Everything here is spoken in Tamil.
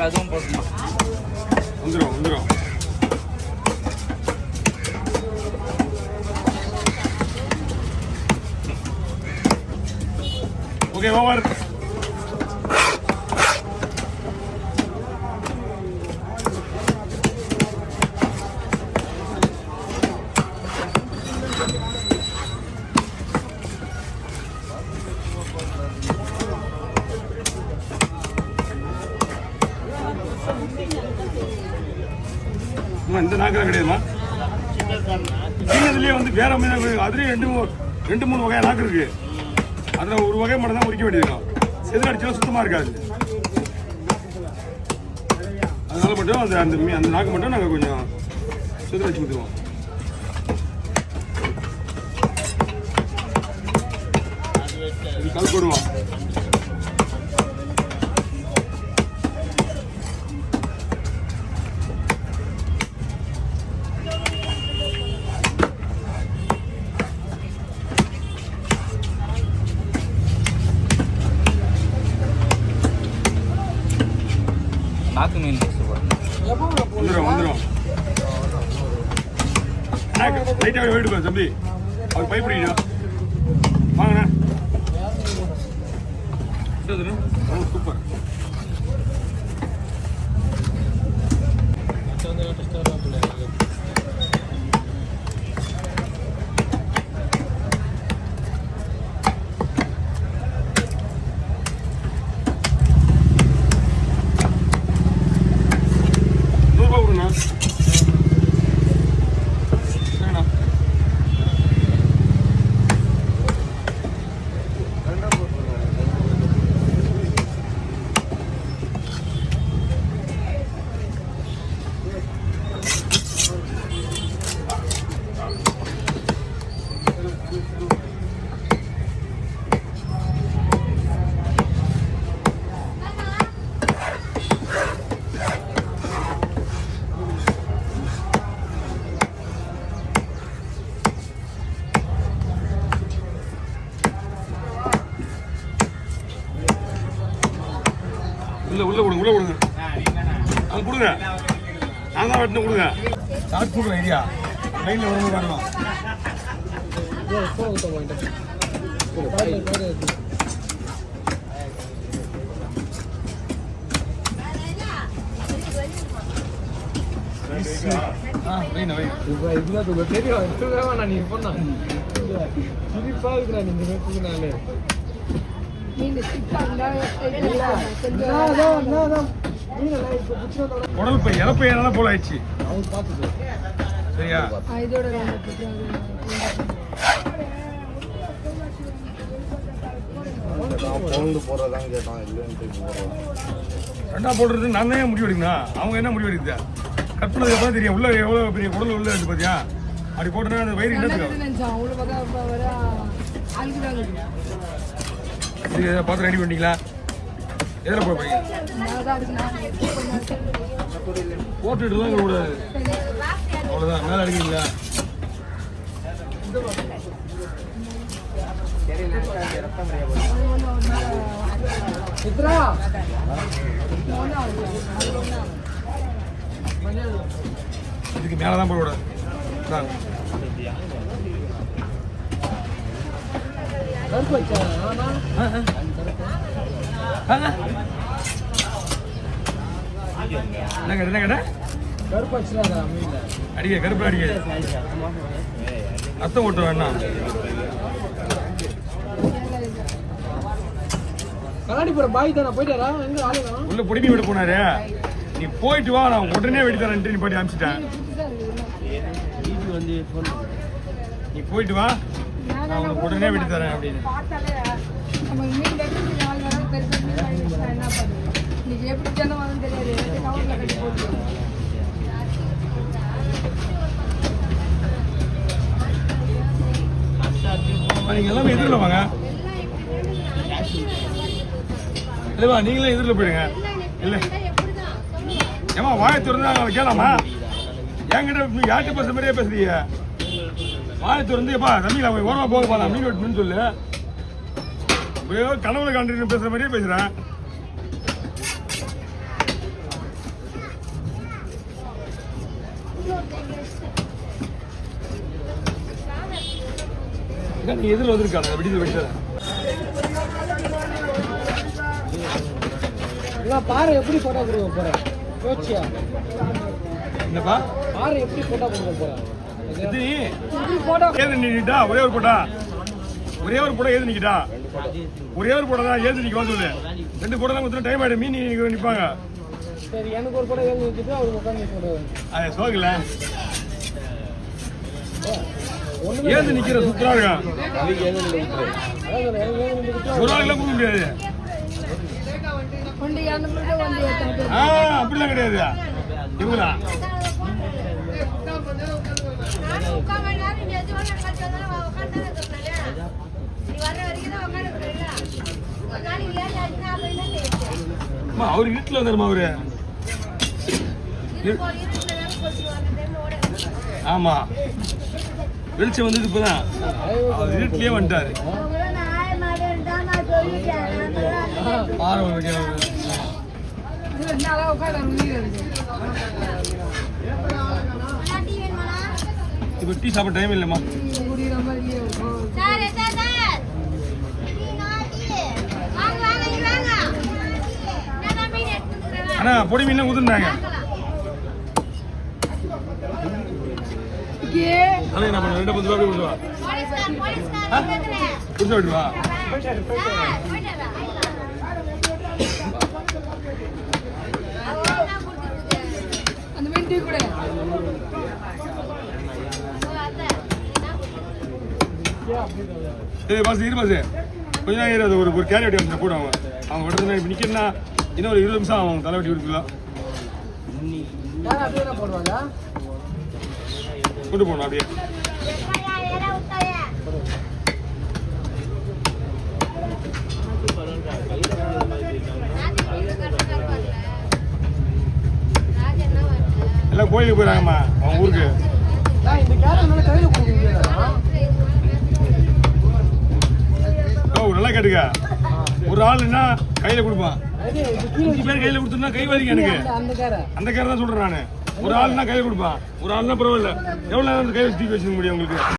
அதுவும் போட்டுமா வந்துடும் ஓகே ஓவர் இந்த நாக்கெல்லாம் கிடையாதுமா சின்னதுலேயே வந்து வேற மீன் அதுலேயும் ரெண்டு மூணு வகையாக நாக்கு இருக்கு அதில் ஒரு வகை மட்டும் தான் உரிக்க வேண்டியிருக்கும் செதில் அடிச்சா சுத்தமாக இருக்காது அதனால மட்டும் அந்த நாக்கு மட்டும் நாங்கள் கொஞ்சம் செதில் அடிச்சு கொடுத்துருவோம் இது கல் போடுவோம் நாக்கு மீன் வந்துடும் லைட்டாக போயிட்டு தம்பி அவர் பைப் பிடிக்கணும் வாங்கண்ணா சூப்பர் உள்ள கொடுங்க அது கொடுங்க நான் தான் வெட்டின கொடுங்க ஷார்ட் கொடுங்க ஐடியா லைனில் வரும்போது வரலாம் தெரியும் நீ பண்ண சிரிப்பா இருக்கிறா நீங்க உடல் இப்போ இறப்பையெல்லாம் போல ஆயிடுச்சு சரியா ரெண்டா போடுறது நான் தான் முடிவு எடுக்கணும் அவங்க என்ன முடிவு எடுக்குதா கட் பண்ணதுக்கு அப்புறம் தெரியும் உள்ள எவ்வளவு பெரிய குடல் உள்ள இருக்கு பாத்தியா அப்படி போட்டோன்னா அந்த வயிறு என்னத்துக்கு பார்த்து ரெடி பண்ணிட்டீங்களா எதில் போட போறீங்க போட்டுட்டு தான் கூடாது அவ்வளோதான் மேலே அடிக்கிறீங்களா இதுக்கு மேலே தான் போடக்கூடாது. என்ன கேட்ட அடிக்க கருப்பு அடிக்க அர்த்தம் ஓட்டு வேணா கண்ணாடி போற பாய் தானே போயிட்டாரா? எங்க ஆளுங்க உள்ள பொடிமி விட போனாரு. நீ போயிட்டு வா, நான் உடனே வெடி தரேன்ட்டு நீ போய் அனுப்பிச்சிட்டேன். நீ போயிட்டு வா, நான் உனக்கு உடனே வெடி தரேன் அப்படின்னு. நீங்க எல்லாமே எதிரில் வாங்க. இல்லைவா, நீங்களே எதிரில் போயிடுங்க. இல்லை ஏமா வாயை திறந்து அவங்களை கேளாமா? என்கிட்ட யார்கிட்ட பேசுற மாதிரியே பேசுறீங்க. வாயை திறந்து எப்பா தம்பி நான் ஓரமா போகப்பா, நான் மீன் வெட்டுன்னு சொல்லு. கனவுல கண்டு பேசுற மாதிரியே பேசுறேன். நீ எதிரில் வந்துருக்காங்க வெடிச்சு வெடிச்சத பாரு எப்படி போட்டோ கொடுக்க போறேன் யோசிச்சியா? என்னப்பா பாரு எப்படி போட்டோ கொடுக்க போறேன்? ஏது நிக்கிட்டா ஒரே ஒரு போட்டா, ஒரே ஒரு போட்டோ ஏது நிக்கிட்டா, ஒரே ஒரு போட்டோ தான் ஏது நிக்க சொல்லு. 2 போட்டோ தான் கொடுத்தா டைம் ஆயிடும். மீன் நிப்பாங்க. சரி எனக்கு ஒரு போட்டோ ஏது நிக்கிட்டு அவருக்கு உட்காந்து போடுவேன். அது சோகல ஏது நிக்கிற சூப்பரா இருக்கா. ஒரு ஆளுக்கெல்லாம் கொடுக்க முடியாது. அப்படிலாம் கிடையாது. இவங்களா அவரு வீட்டுல வந்துருமா அவரு? ஆமா வெளிச்சம் வந்தது இப்பதான். அவர் வீட்லயே வந்துட்டாரு. இப்ப டீ சாப்பிட டைம் இல்லைம்மா. ஆனா பொடி மீன் ஊத்துனாங்க. என்ன பண்ண 2 ரூபாய் கொடுவா கொடுத்து விடுவா. பாஸ் இரு பாஸ் கொஞ்ச நேரம் ஒரு கேரி வெட்டி வந்து கூட அவங்க விடுறது இப்போ நிற்கிறா இன்னும் ஒரு 20 நிமிஷம் அவங்க தலை வெட்டி கொடுக்கலாம். கொண்டு போகணும் அப்படியே. எல்லாம் கோயிலுக்கு போயிடறாங்கம்மா அவங்க ஊருக்கு. நல்லா கேட்டுக்க. ஒரு ஆளுன்னா கையில கொடுப்பான். 5 பேர் கையில கொடுத்தா கை வலிங்க எனக்கு. அந்த கேரை தான் சொல்றேன் நானு. ஒரு ஆளுன்னா கையில கொடுப்பான். ஒரு ஆளுன்னா பரவாயில்ல. எவ்வளவு நேரம் கையில தூக்கி வச்சுக்க முடியும் உங்களுக்கு?